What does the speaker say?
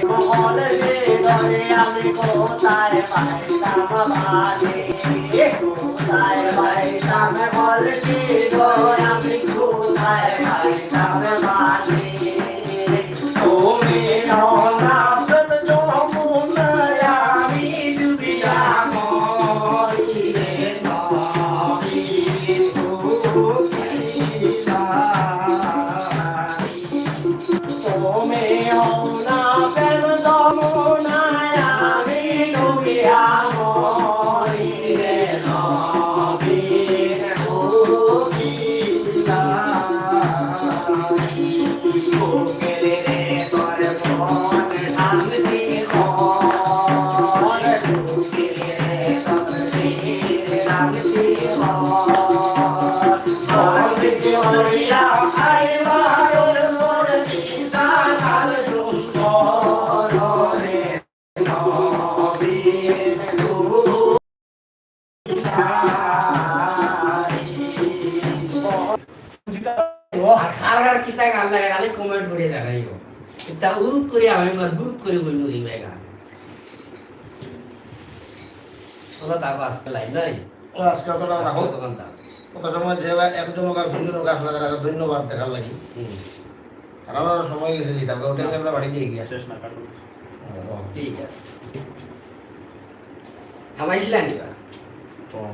মহলে ধরে আমি কোথায় পাইতাম বাড়ি কোথায় পাইতাম বলে ধরে আমি কোথায় পাইতাম বাড়ি তুমি না আমি ডুবিয়া মরি রে নবী তুমি না প্রেম যমুনায় আমি ডুবিয়া মরি রে নবী আর কিতা গান লাগে খালি কমেন্ট করে দেখাইও এটা উরুত করে আমি দুরুত করে বলবো এই গান ওরা তারপর আজকে লাইভ নাই আজকে তো না রাখো দোকানদার কত সময় যে একজন লোক ভিন্ন লোক আসলে তারা ধন্যবাদ দেখার লাগি আর আমার সময় গেছে জি তারপর ওটা আমরা বাড়ি দিয়ে গিয়া শেষ না কাটুন ঠিক আছে আমাইছিলা নিবা